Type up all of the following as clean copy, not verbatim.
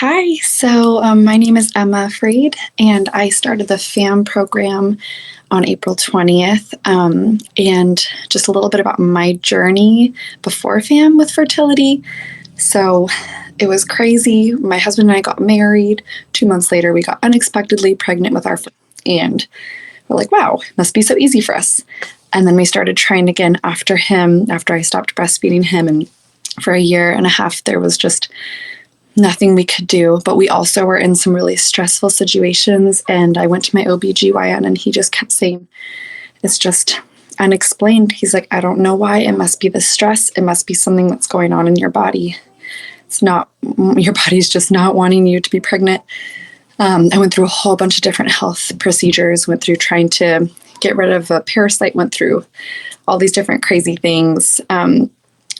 Hi, my name is Emma Freed, and I started the FAM program on April 20th. And just a little bit about my journey before FAM with fertility. So it was crazy. My husband and I got married. 2 months later, we got unexpectedly pregnant with our, and we're like, wow, must be so easy for us. And then we started trying again after I stopped breastfeeding him. And for a year and a half, there was just nothing we could do, but we also were in some really stressful situations. And I went to my OBGYN and he just kept saying, it's just unexplained. He's like, I don't know why. It must be the stress. It must be something that's going on in your body. It's not, your body's just not wanting you to be pregnant. I went through a whole bunch of different health procedures, went through trying to get rid of a parasite, went through all these different crazy things.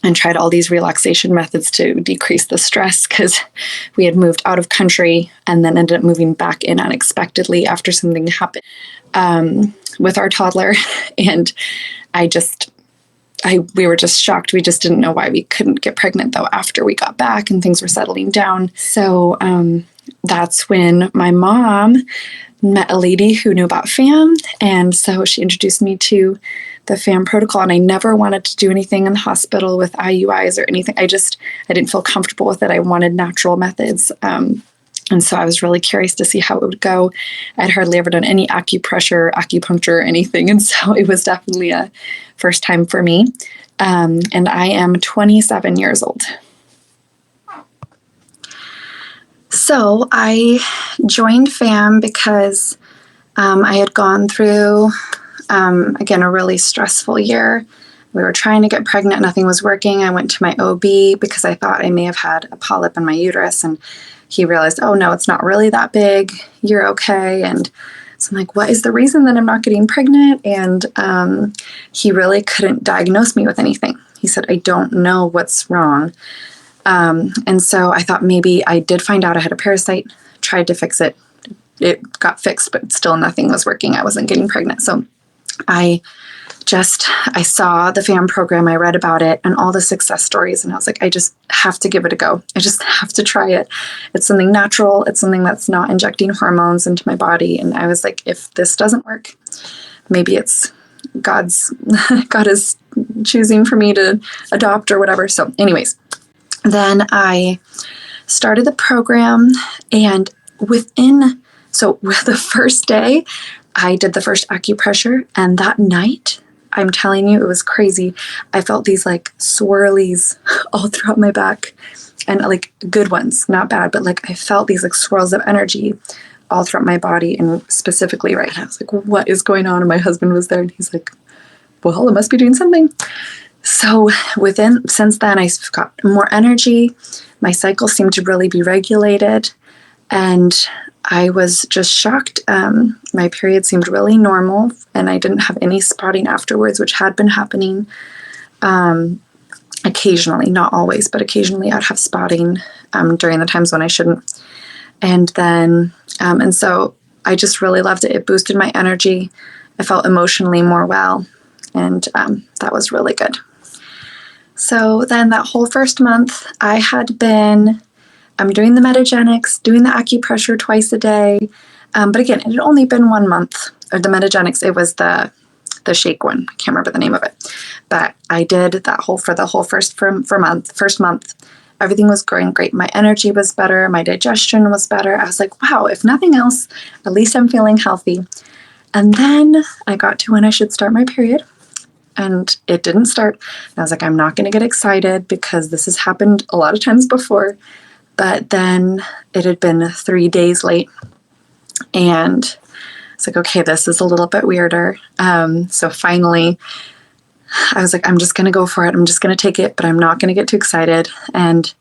And tried all these relaxation methods to decrease the stress because we had moved out of country and then ended up moving back in unexpectedly after something happened with our toddler. And we were just shocked. We just didn't know why we couldn't get pregnant though after we got back and things were settling down. So that's when my mom met a lady who knew about FAM. And so she introduced me to the FAM protocol, and I never wanted to do anything in the hospital with IUIs or anything. I didn't feel comfortable with it. I wanted natural methods. And so I was really curious to see how it would go. I'd hardly ever done any acupressure, acupuncture, anything. And so it was definitely a first time for me. And I am 27 years old. So I joined FAM because I had gone through again, a really stressful year. We were trying to get pregnant. Nothing was working. I went to my OB because I thought I may have had a polyp in my uterus. And he realized, oh, no, it's not really that big. You're okay. And so I'm like, what is the reason that I'm not getting pregnant? And he really couldn't diagnose me with anything. He said, I don't know what's wrong. And so I thought maybe I did find out I had a parasite, tried to fix it. It got fixed, but still nothing was working. I wasn't getting pregnant. So I saw the FAM program, I read about it and all the success stories, and I was like, I just have to give it a go. I just have to try it. It's something natural. It's something that's not injecting hormones into my body. And I was like, if this doesn't work, maybe it's God is choosing for me to adopt or whatever. So anyways, then I started the program, and with the first day, I did the first acupressure, and that night, I'm telling you, it was crazy. I felt these like swirlies all throughout my back, and like good ones, not bad, but like I felt these like swirls of energy all throughout my body, and specifically right now. I was like, what is going on? And my husband was there, and he's like, well, it must be doing something. So since then, I've got more energy. My cycle seemed to really be regulated, and I was just shocked. My period seemed really normal, and I didn't have any spotting afterwards, which had been happening occasionally, not always, but occasionally I'd have spotting during the times when I shouldn't. And then, and so I just really loved it. It boosted my energy. I felt emotionally more well, and that was really good. So then that whole first month, I had been doing the metagenics, doing the acupressure twice a day. But again, it had only been 1 month. Or the metagenics, it was the shake one. I can't remember the name of it. But I did that for the whole first month. Everything was going great. My energy was better. My digestion was better. I was like, wow, if nothing else, at least I'm feeling healthy. And then I got to when I should start my period. And it didn't start. And I was like, I'm not going to get excited because this has happened a lot of times before. But then it had been 3 days late, and it's like, okay, this is a little bit weirder. So finally, I was like, I'm just going to go for it. I'm just going to take it, but I'm not going to get too excited. And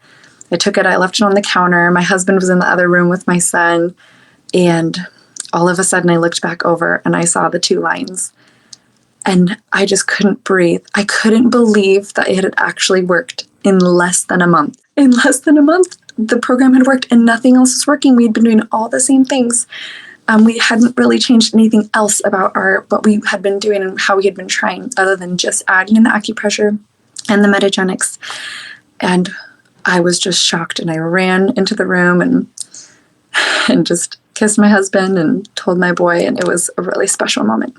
I took it. I left it on the counter. My husband was in the other room with my son. And all of a sudden, I looked back over and I saw the 2 lines. And I just couldn't breathe. I couldn't believe that it had actually worked in less than a month. In less than a month, the program had worked and nothing else was working. We'd been doing all the same things. We hadn't really changed anything else about what we had been doing and how we had been trying, other than just adding in the acupressure and the metagenics. And I was just shocked, and I ran into the room and just kissed my husband and told my boy, and it was a really special moment.